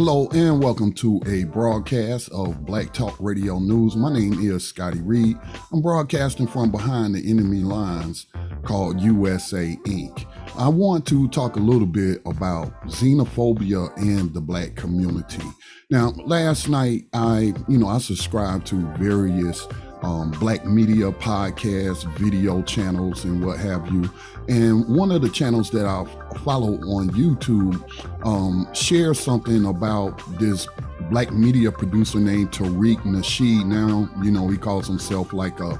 Hello and welcome to a broadcast of Black Talk Radio News. My name is Scotty Reed. I'm broadcasting from behind the enemy lines called USA Inc. I want to talk a little bit about xenophobia and the Black community. Now, last night I subscribed to various Black media podcasts, video channels, and what have you. And one of the channels that I follow on YouTube shares something about this Black media producer named Tariq Nasheed. Now, he calls himself like a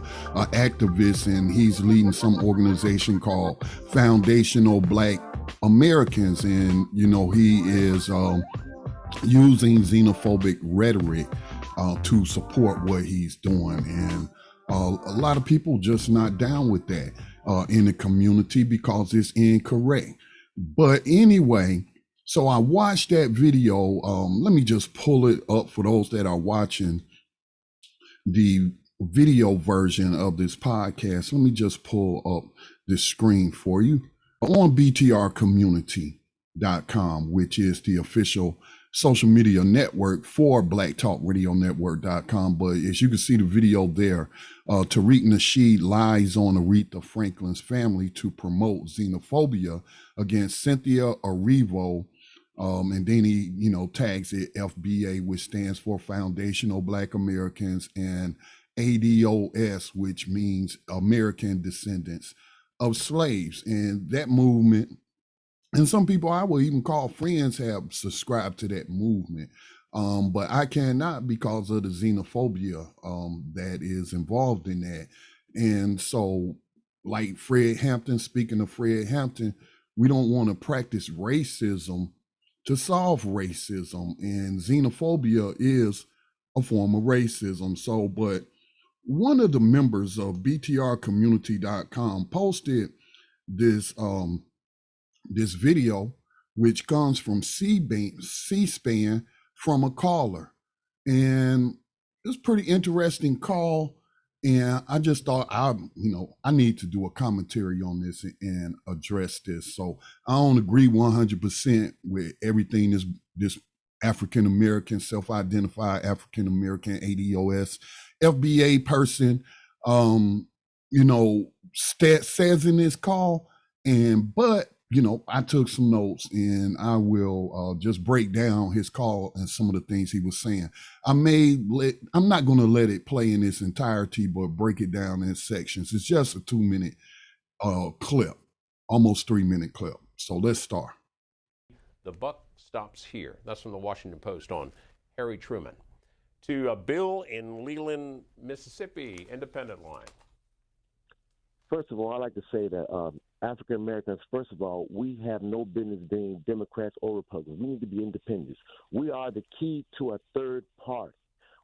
activist, and he's leading some organization called Foundational Black Americans. And, he is using xenophobic rhetoric to support what he's doing. And a lot of people just not down with that in the community because it's incorrect. But anyway, so I watched that video. Let me just pull it up for those that are watching the video version of this podcast. Let me just pull up this screen for you. On BTRcommunity.com, which is the official social media network for blacktalkradionetwork.com. But as you can see the video there, Tariq Nasheed lies on Aretha Franklin's family to promote xenophobia against Cynthia Erivo. And then he, tags it FBA, which stands for Foundational Black Americans, and ADOS, which means American Descendants of Slaves. And that movement, and some people I will even call friends, have subscribed to that movement. But I cannot because of the xenophobia that is involved in that. And so, like Fred Hampton, speaking of Fred Hampton, we don't want to practice racism to solve racism. And xenophobia is a form of racism. So, but one of the members of BTRcommunity.com posted this this video, which comes from C-SPAN from a caller. And it's a pretty interesting call. And I just thought I need to do a commentary on this and address this. So I don't agree 100% with everything this African-American, self-identified African-American ADOS FBA person, says in this call. But I took some notes, and I will just break down his call and some of the things he was saying. I'm not going to let it play in its entirety, but break it down in sections. It's just a 2-minute clip, almost 3-minute clip. So let's start. The buck stops here. That's from the Washington Post on Harry Truman. To a bill in Leland, Mississippi, independent line. First of all, I'd like to say that African Americans, first of all, we have no business being Democrats or Republicans. We need to be independents. We are the key to a third party.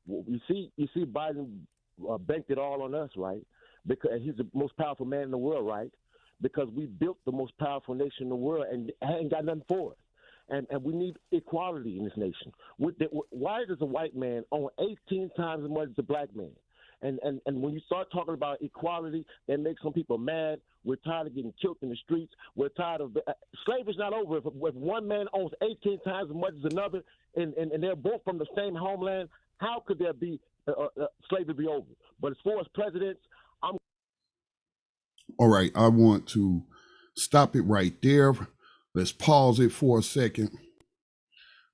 You see, Biden banked it all on us, right? Because he's the most powerful man in the world, right? Because we built the most powerful nation in the world and ain't got nothing for it. And we need equality in this nation. Why does a white man own 18 times as much as a black man? And when you start talking about equality, that makes some people mad. We're tired of getting killed in the streets. We're tired of slavery's not over. If one man owns 18 times as much as another, and they're both from the same homeland, how could there be slavery be over? But as far as presidents, all right, I want to stop it right there. Let's pause it for a second.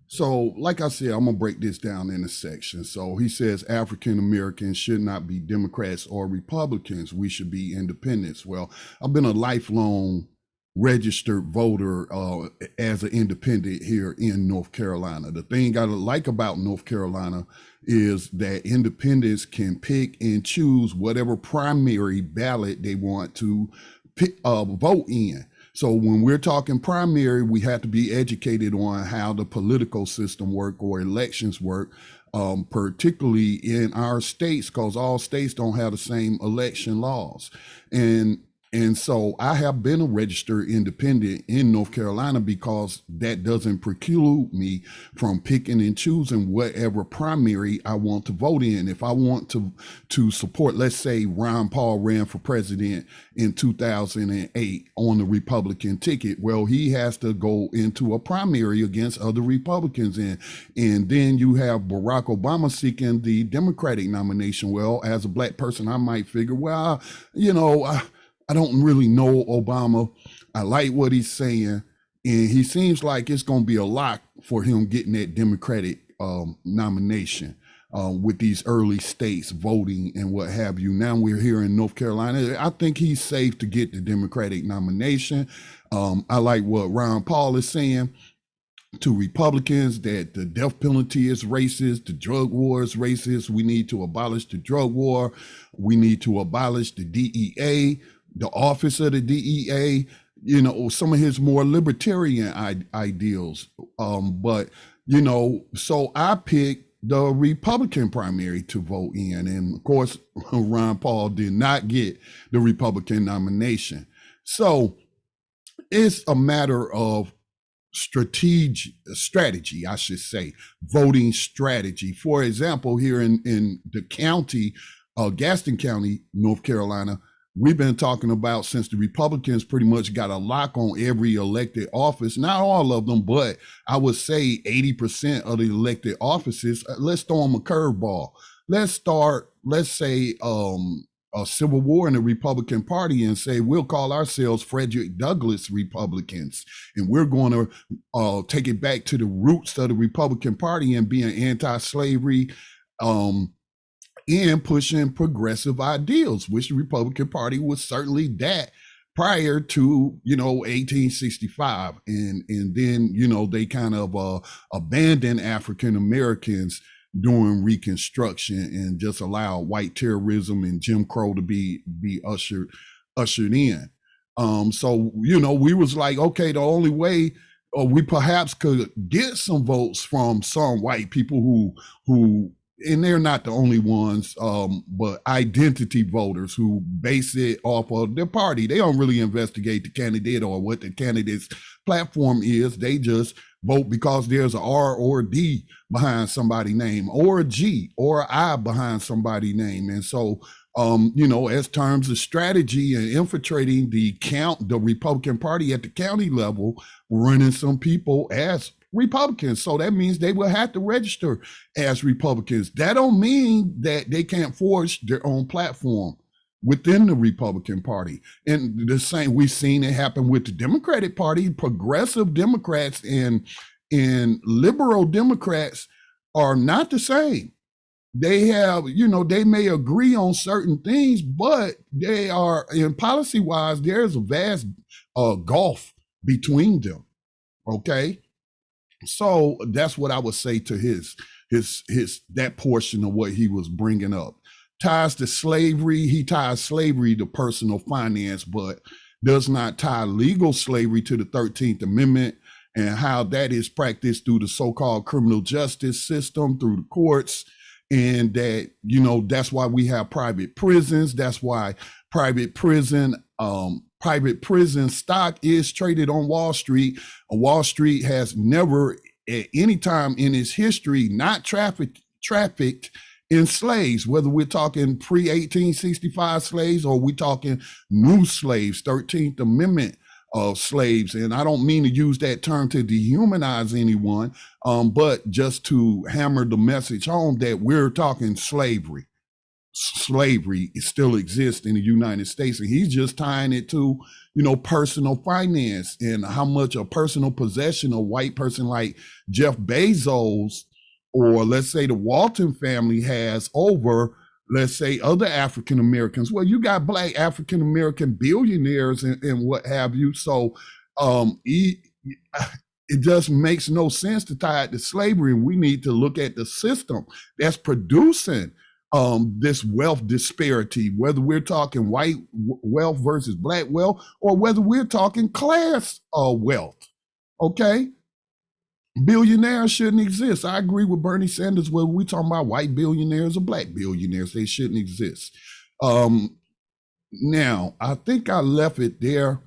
So, like I said, I'm going to break this down in a section. So he says African Americans should not be Democrats or Republicans. We should be independents. Well, I've been a lifelong registered voter as an independent here in North Carolina. The thing I like about North Carolina is that independents can pick and choose whatever primary ballot they want to vote in. So when we're talking primary, we have to be educated on how the political system work or elections work, particularly in our states, because all states don't have the same election laws. And And so I have been a registered independent in North Carolina because that doesn't preclude me from picking and choosing whatever primary I want to vote in. If I want to support, let's say Ron Paul ran for president in 2008 on the Republican ticket, well, he has to go into a primary against other Republicans. And then you have Barack Obama seeking the Democratic nomination. Well, as a black person, I might figure, well, I don't really know Obama. I like what he's saying. And he seems like it's going to be a lot for him getting that Democratic nomination with these early states voting and what have you. Now we're here in North Carolina. I think he's safe to get the Democratic nomination. I like what Ron Paul is saying to Republicans, that the death penalty is racist, the drug war is racist. We need to abolish the drug war. We need to abolish the DEA, the office of the DEA, some of his more libertarian ideals. So I picked the Republican primary to vote in. And of course, Ron Paul did not get the Republican nomination. So it's a matter of strategy, I should say, voting strategy. For example, here in the county, Gaston County, North Carolina, we've been talking about, since the Republicans pretty much got a lock on every elected office, not all of them, but I would say 80% of the elected offices. Let's throw them a curveball. Let's say a civil war in the Republican Party and say, we'll call ourselves Frederick Douglass Republicans. And we're going to take it back to the roots of the Republican Party and being anti-slavery, and pushing progressive ideals, which the Republican Party was certainly that prior to 1865, and then they kind of abandoned African Americans during Reconstruction and just allowed white terrorism and Jim Crow to be ushered in. So we was like, okay, the only way we perhaps could get some votes from some white people who and they're not the only ones, but identity voters who base it off of their party. They don't really investigate the candidate or what the candidate's platform is. They just vote because there's an R or a D behind somebody's name, or a G or an I behind somebody's name. And so, as terms of strategy and infiltrating the Republican Party at the county level, running some people as Republicans. So that means they will have to register as Republicans. That don't mean that they can't forge their own platform within the Republican Party. And the same, we've seen it happen with the Democratic Party. Progressive Democrats and liberal Democrats are not the same. They have, they may agree on certain things, but they are, in policy wise, there's a vast gulf between them. Okay. So that's what I would say to his that portion of what he was bringing up. Ties to slavery, he ties slavery to personal finance, but does not tie legal slavery to the 13th Amendment and how that is practiced through the so-called criminal justice system, through the courts. And that, that's why we have private prisons. That's why private prison stock is traded on Wall Street. Wall Street has never at any time in its history not trafficked in slaves, whether we're talking pre-1865 slaves or we're talking new slaves, 13th Amendment slaves. And I don't mean to use that term to dehumanize anyone, but just to hammer the message home that we're talking slavery. Slavery still exists in the United States, and he's just tying it to personal finance and how much a personal possession a white person like Jeff Bezos, or let's say the Walton family, has over, let's say, other African Americans. Well, you got Black African American billionaires and what have you. So it just makes no sense to tie it to slavery. And we need to look at the system that's producing this wealth disparity, whether we're talking white wealth versus Black wealth, or whether we're talking class wealth. Okay. Billionaires shouldn't exist. I agree with Bernie Sanders, whether we're talking about white billionaires or Black billionaires, they shouldn't exist. Now, I think I left it there.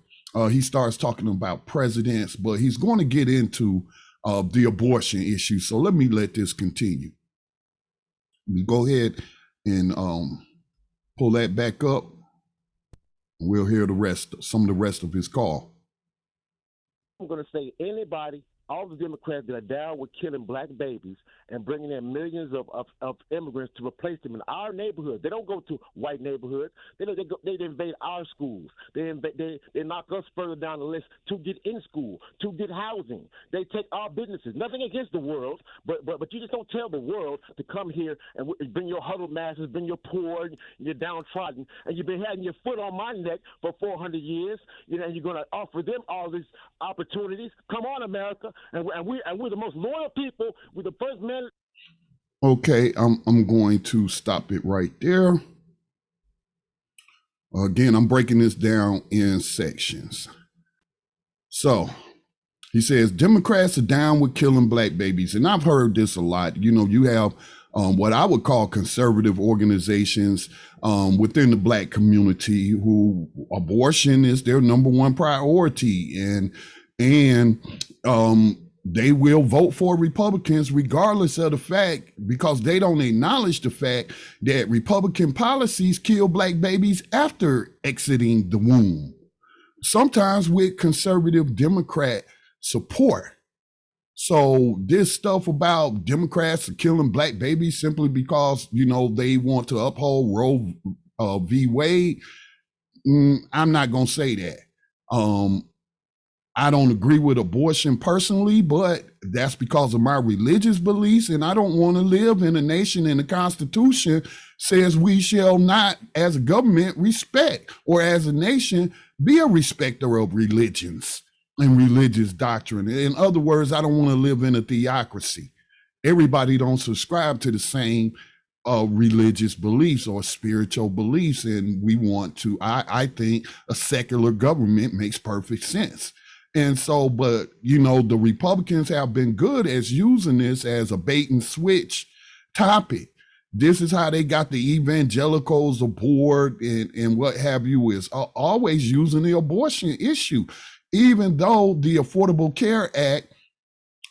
He starts talking about presidents, but he's going to get into the abortion issue. So let this continue. We go ahead and pull that back up. We'll hear some of the rest of his call. I'm going to say anybody, all the Democrats that are down with killing black babies and bringing in millions of immigrants to replace them in our neighborhoods. They don't go to white neighborhoods. They invade our schools. They knock us further down the list to get in school, to get housing. They take our businesses. Nothing against the world, but you just don't tell the world to come here and bring your huddled masses, bring your poor, your downtrodden, and you've been having your foot on my neck for 400 years. And you're going to offer them all these opportunities. Come on, America. And we're the most loyal people. We're the first men. Okay, I'm going to stop it right there. Again, I'm breaking this down in sections. So he says Democrats are down with killing black babies, and I've heard this a lot. You have what I would call conservative organizations within the black community who abortion is their number one priority, and they will vote for Republicans regardless of the fact, because they don't acknowledge the fact that Republican policies kill black babies after exiting the womb, sometimes with conservative Democrat support. So this stuff about Democrats are killing black babies simply because, they want to uphold Roe v. Wade, I'm not going to say that. I don't agree with abortion personally, but that's because of my religious beliefs. And I don't want to live in a nation and the Constitution says we shall not, as a government, respect, or as a nation, be a respecter of religions and religious doctrine. In other words, I don't want to live in a theocracy. Everybody don't subscribe to the same religious beliefs or spiritual beliefs. And we want to, I think a secular government makes perfect sense. And so, but, the Republicans have been good as using this as a bait and switch topic. This is how they got the evangelicals aboard and what have you, is always using the abortion issue, even though the Affordable Care Act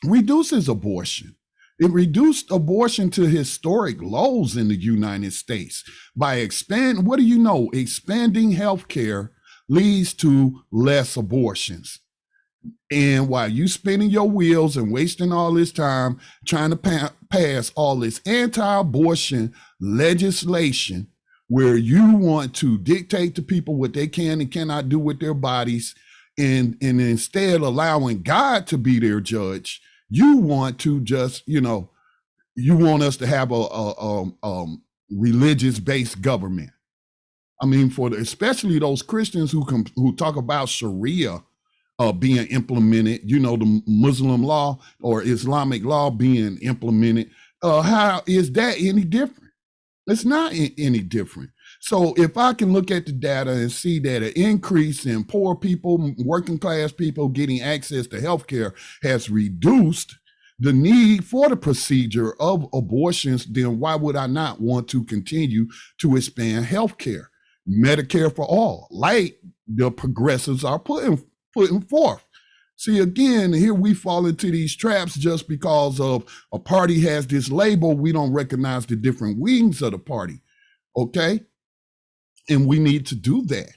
reduces abortion. It reduced abortion to historic lows in the United States by expanding health care leads to less abortions. And while you spinning your wheels and wasting all this time trying to pass all this anti-abortion legislation where you want to dictate to people what they can and cannot do with their bodies, and instead allowing God to be their judge, you want to just, you want us to have a religious-based government. I mean, especially those Christians who talk about Sharia being implemented, the Muslim law or Islamic law being implemented. How is that any different? It's not any different. So if I can look at the data and see that an increase in poor people, working class people getting access to healthcare has reduced the need for the procedure of abortions, then why would I not want to continue to expand healthcare? Medicare for all, like the progressives are putting forth. See, again, here we fall into these traps just because of a party has this label. We don't recognize the different wings of the party. Okay. And we need to do that.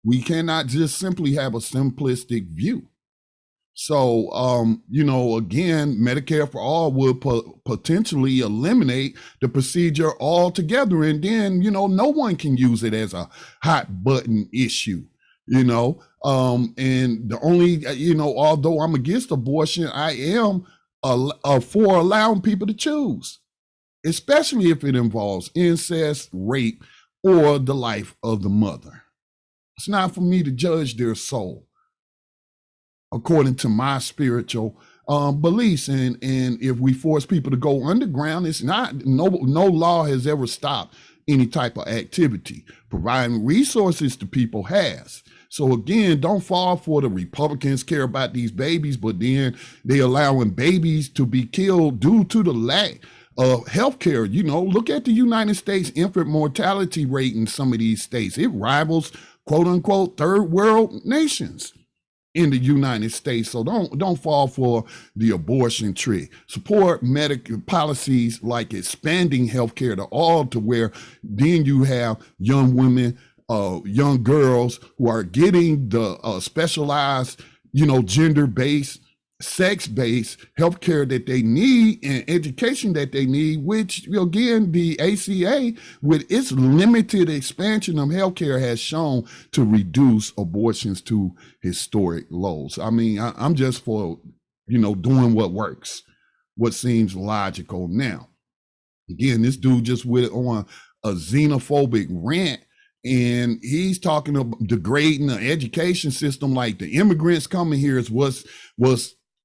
We cannot just simply have a simplistic view. So, again, Medicare for all would potentially eliminate the procedure altogether. And then, no one can use it as a hot button issue. And the only, although I'm against abortion, I am for allowing people to choose, especially if it involves incest, rape, or the life of the mother. It's not for me to judge their soul according to my spiritual beliefs. And if we force people to go underground, it's not, no law has ever stopped any type of activity. Providing resources to people has. So again, don't fall for the Republicans care about these babies, but then they allowing babies to be killed due to the lack healthcare. You know, look at the United States infant mortality rate in some of these states. It rivals quote unquote third world nations in the United States. So don't fall for the abortion trick. Support medical policies like expanding healthcare to all, to where then you have young women, young girls who are getting the specialized, you know, gender-based, sex-based healthcare that they need and education that they need, which again, the ACA with its limited expansion of healthcare has shown to reduce abortions to historic lows. I mean, I'm just for, you know, doing what works, what seems logical. Now, again, this dude just went on a xenophobic rant, and he's talking about degrading the education system, like the immigrants coming here is was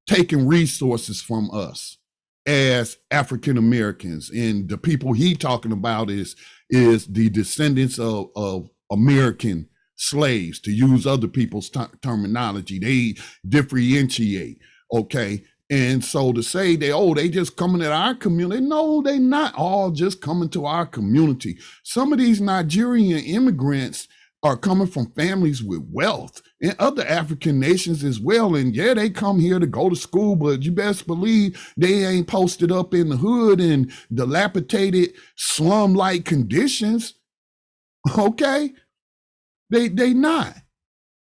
taking resources from us as African Americans, and the people he talking about is the descendants of American slaves, to use other people's terminology. They differentiate, okay? And so to say they just coming to our community, no, they not all just coming to our community. Some of these Nigerian immigrants are coming from families with wealth and other African nations as well. And yeah, they come here to go to school, but you best believe they ain't posted up in the hood in dilapidated slum-like conditions. Okay? They not.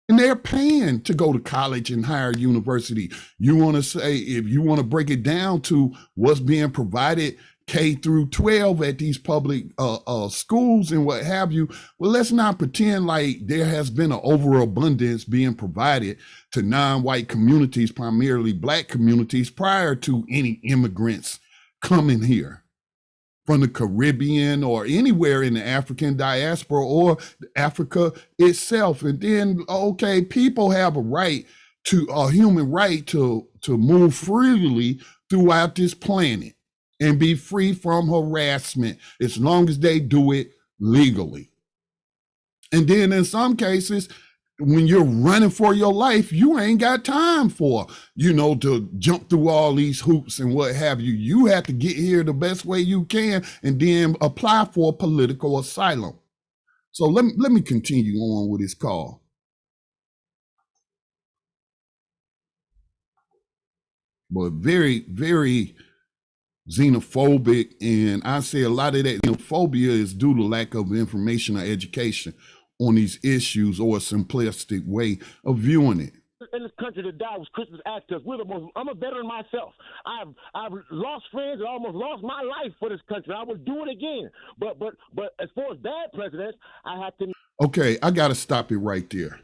And they're paying to go to college and higher university. You want to say, if you want to break it down to what's being provided K through 12 at these public schools and what have you, well, let's not pretend like there has been an overabundance being provided to non-white communities, primarily Black communities, prior to any immigrants coming here from the Caribbean or anywhere in the African diaspora or Africa itself. And then, okay, people have a human right to move freely throughout this planet and be free from harassment as long as they do it legally. And then in some cases, when you're running for your life, you ain't got time for, you know, to jump through all these hoops and what have you. You have to get here the best way you can and then apply for political asylum. So let me continue on with this call. But very, very xenophobic, and I say a lot of that xenophobia is due to lack of information or education on these issues, or a simplistic way of viewing it. In this country to die was Christmas actors. I'm a veteran myself. I've lost friends and almost lost my life for this country. I will do it again. But as far as bad presidents, I have to. Okay, I got to stop it right there.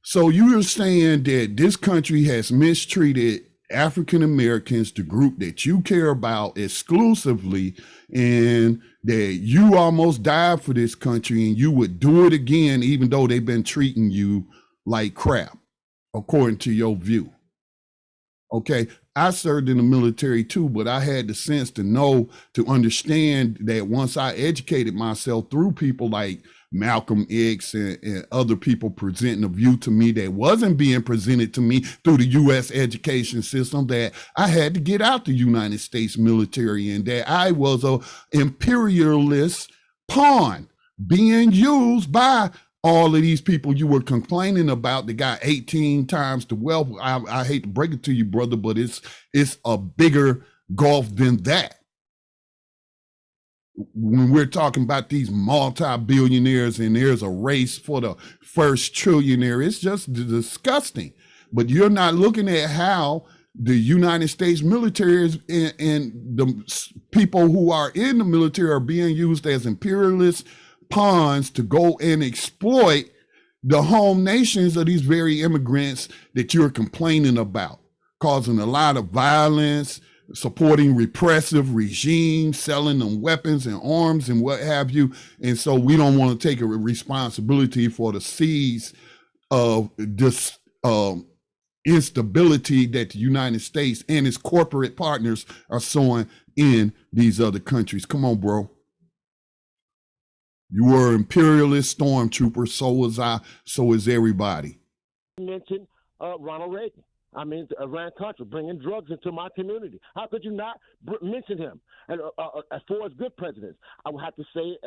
So you are saying that this country has mistreated African Americans, the group that you care about exclusively, and that you almost died for this country and you would do it again, even though they've been treating you like crap, according to your view. Okay, I served in the military too, but I had the sense to know, to understand that once I educated myself through people like Malcolm X and other people presenting a view to me that wasn't being presented to me through the U.S. education system, that I had to get out the United States military and that I was a imperialist pawn being used by all of these people you were complaining about that got 18 times the wealth. I hate to break it to you, brother, but it's a bigger gulf than that. When we're talking about these multi-billionaires and there's a race for the first trillionaire, it's just disgusting. But you're not looking at how the United States military and the people who are in the military are being used as imperialist pawns to go and exploit the home nations of these very immigrants that you're complaining about, causing a lot of violence, supporting repressive regimes, selling them weapons and arms and what have you. And so we don't want to take a responsibility for the seeds of this instability that the United States and its corporate partners are sowing in these other countries. Come on, bro. You were an imperialist stormtrooper, so was I, so is everybody. Mention Ronald Reagan. I mean, around country, bringing drugs into my community. How could you not mention him? And as far as good presidents, I would have to say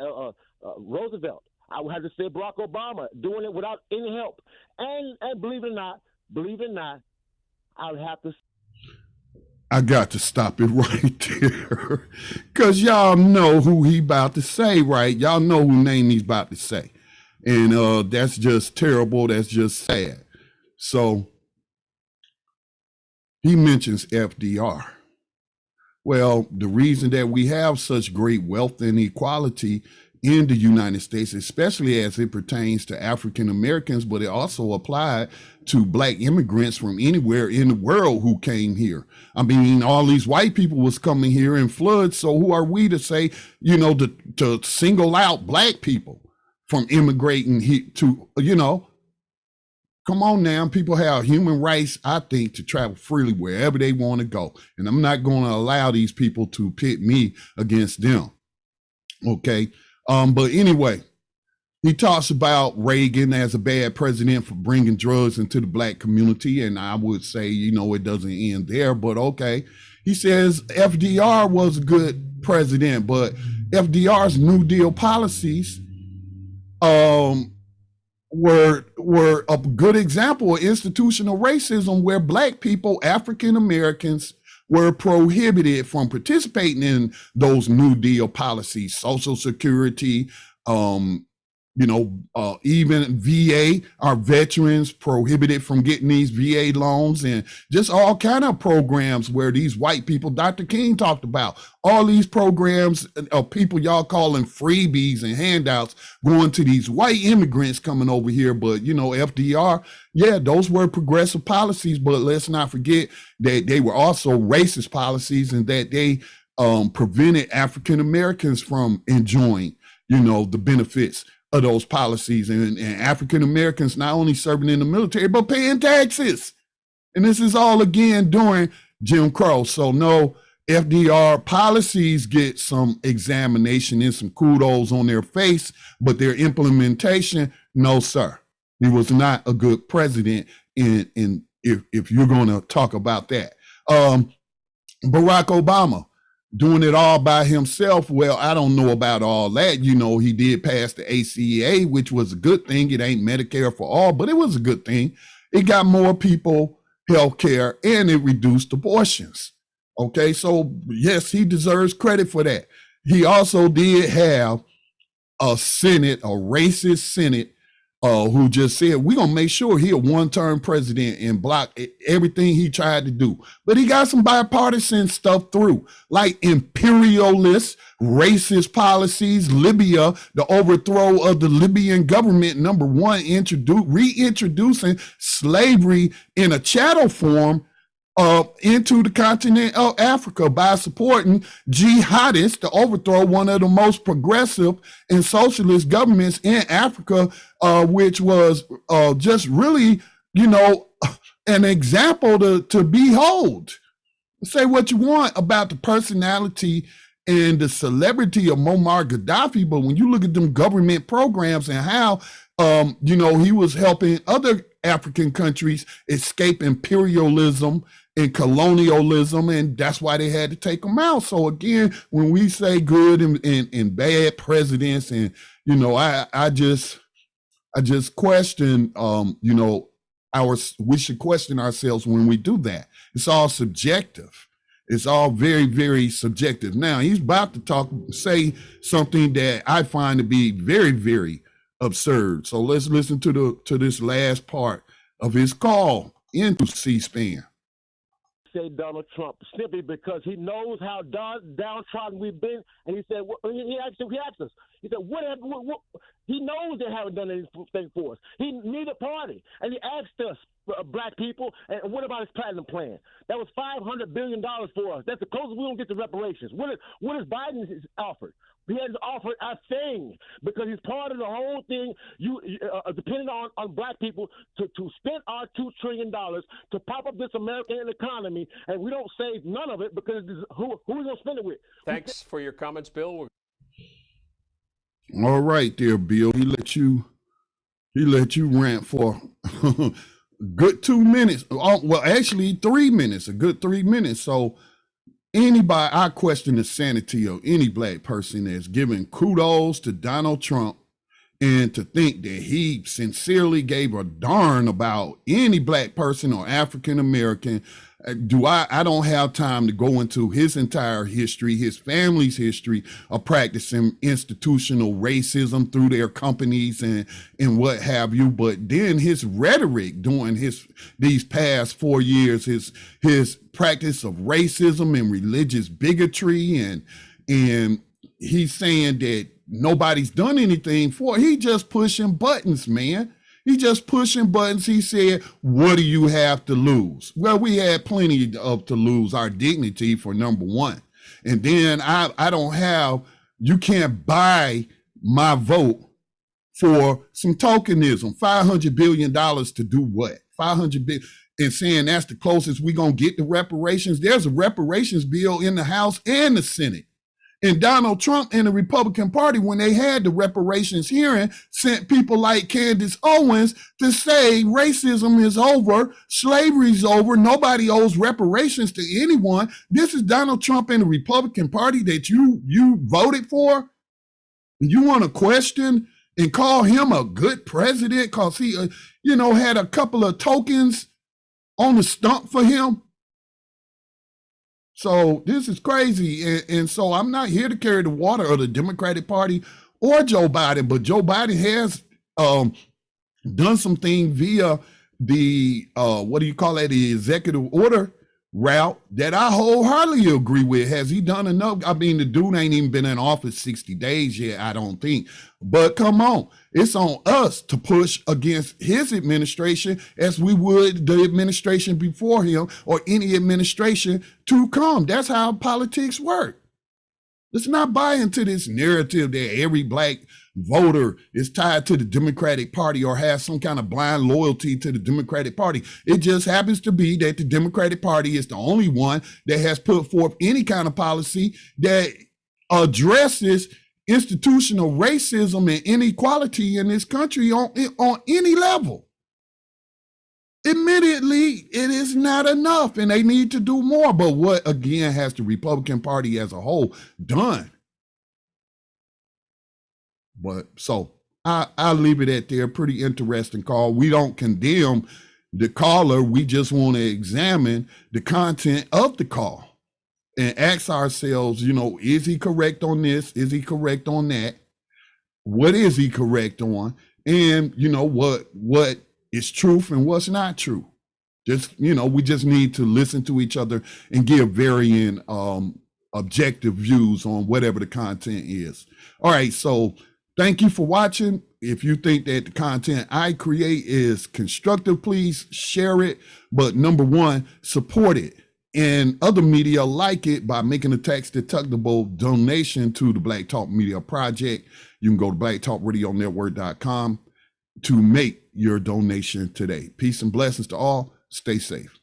Roosevelt. I would have to say Barack Obama doing it without any help. And believe it or not, I would have to. I got to stop it right there, because y'all know who he about to say, right? Y'all know who name he's about to say. And that's just terrible. That's just sad. So he mentions FDR. Well, the reason that we have such great wealth and equality in the United States, especially as it pertains to African Americans, but it also applied to black immigrants from anywhere in the world who came here. I mean, all these white people was coming here in floods. So who are we to say, you know, to single out black people from immigrating here to, you know, come on now, people have human rights, I think, to travel freely wherever they want to go. And I'm not going to allow these people to pit me against them. Okay. But anyway, he talks about Reagan as a bad president for bringing drugs into the black community. And I would say, you know, it doesn't end there, but okay. He says FDR was a good president, but FDR's New Deal policies, were a good example of institutional racism, where black people, African Americans, were prohibited from participating in those New Deal policies, Social Security, even VA, our veterans prohibited from getting these VA loans, and just all kind of programs where these white people, Dr. King talked about, all these programs of people y'all calling freebies and handouts going to these white immigrants coming over here. But, you know, FDR, yeah, those were progressive policies, but let's not forget that they were also racist policies, and that they prevented African Americans from enjoying, you know, the benefits of those policies, and African Americans not only serving in the military, but paying taxes. And this is all again during Jim Crow. So no, FDR policies get some examination and some kudos on their face, but their implementation, no, sir. He was not a good president if you're going to talk about that. Barack Obama, doing it all by himself. Well, I don't know about all that. You know, he did pass the ACA, which was a good thing. It ain't Medicare for all, but it was a good thing. It got more people health care, and it reduced abortions. Okay, so yes, he deserves credit for that. He also did have a Senate, a racist Senate, who just said, we're going to make sure he a one-term president and block everything he tried to do. But he got some bipartisan stuff through, like imperialist, racist policies, Libya, the overthrow of the Libyan government, number one, reintroducing slavery in a chattel form into the continent of Africa by supporting jihadists to overthrow one of the most progressive and socialist governments in Africa, which was just really, you know, an example to behold. Say what you want about the personality and the celebrity of Muammar Gaddafi, but when you look at them government programs and how, you know, he was helping other African countries escape imperialism and colonialism, and that's why they had to take them out. So again, when we say good and bad presidents, and you know, I just question, you know, we should question ourselves when we do that. It's all subjective. It's all very, very subjective. Now he's about to say something that I find to be very, very absurd. So let's listen to this last part of his call into C-SPAN. Say Donald Trump simply because he knows how downtrodden we've been, and he said he asked us. He said, what he knows they haven't done anything for us. He needed a party, and he asked us, black people, and what about his platinum plan? That was $500 billion for us. That's the closest we don't get to reparations. What is Biden offered? He hasn't offered a thing because he's part of the whole thing. Depending on black people to spend our $2 trillion to pop up this American economy, and we don't save none of it because who are we going to spend it with? Thanks for your comments, Bill. All right, there, Bill. He let you rant for good 2 minutes. Well, actually 3 minutes, a good 3 minutes. So anybody, I question the sanity of any black person that's giving kudos to Donald Trump and to think that he sincerely gave a darn about any black person or African American. I don't have time to go into his entire history, his family's history of practicing institutional racism through their companies and what have you. But then his rhetoric during these past 4 years, his practice of racism and religious bigotry, and he's saying that nobody's done anything for it. He just pushing buttons, man. He just pushing buttons. He said, what do you have to lose? Well, we had plenty of to lose. Our dignity, for number one. And then you can't buy my vote for some tokenism. $500 billion to do what? $500 billion. And saying that's the closest we're going to get to reparations. There's a reparations bill in the House and the Senate. And Donald Trump and the Republican Party, when they had the reparations hearing, sent people like Candace Owens to say racism is over, slavery's over, nobody owes reparations to anyone. This is Donald Trump and the Republican Party that you voted for. You want to question and call him a good president because he, had a couple of tokens on the stump for him? So this is crazy. And so I'm not here to carry the water of the Democratic Party or Joe Biden, but Joe Biden has done something via the, the executive order route that I wholeheartedly agree with. Has he done enough? I mean, the dude ain't even been in office 60 days yet, I don't think. But come on, it's on us to push against his administration as we would the administration before him or any administration to come. That's how politics work. Let's not buy into this narrative that every black voter is tied to the Democratic Party or has some kind of blind loyalty to the Democratic Party. It just happens to be that the Democratic Party is the only one that has put forth any kind of policy that addresses institutional racism and inequality in this country on any level. Admittedly, it is not enough and they need to do more. But what, again, has the Republican Party as a whole done? But so I'll leave it at there. Pretty interesting call. We don't condemn the caller. We just want to examine the content of the call and ask ourselves, is he correct on this? Is he correct on that? What is he correct on? And what is truth and what's not true? Just, we just need to listen to each other and give varying objective views on whatever the content is. All right, so thank you for watching. If you think that the content I create is constructive, please share it. But number one, support it. And other media like it by making a tax-deductible donation to the Black Talk Media Project. You can go to blacktalkradionetwork.com to make your donation today. Peace and blessings to all. Stay safe.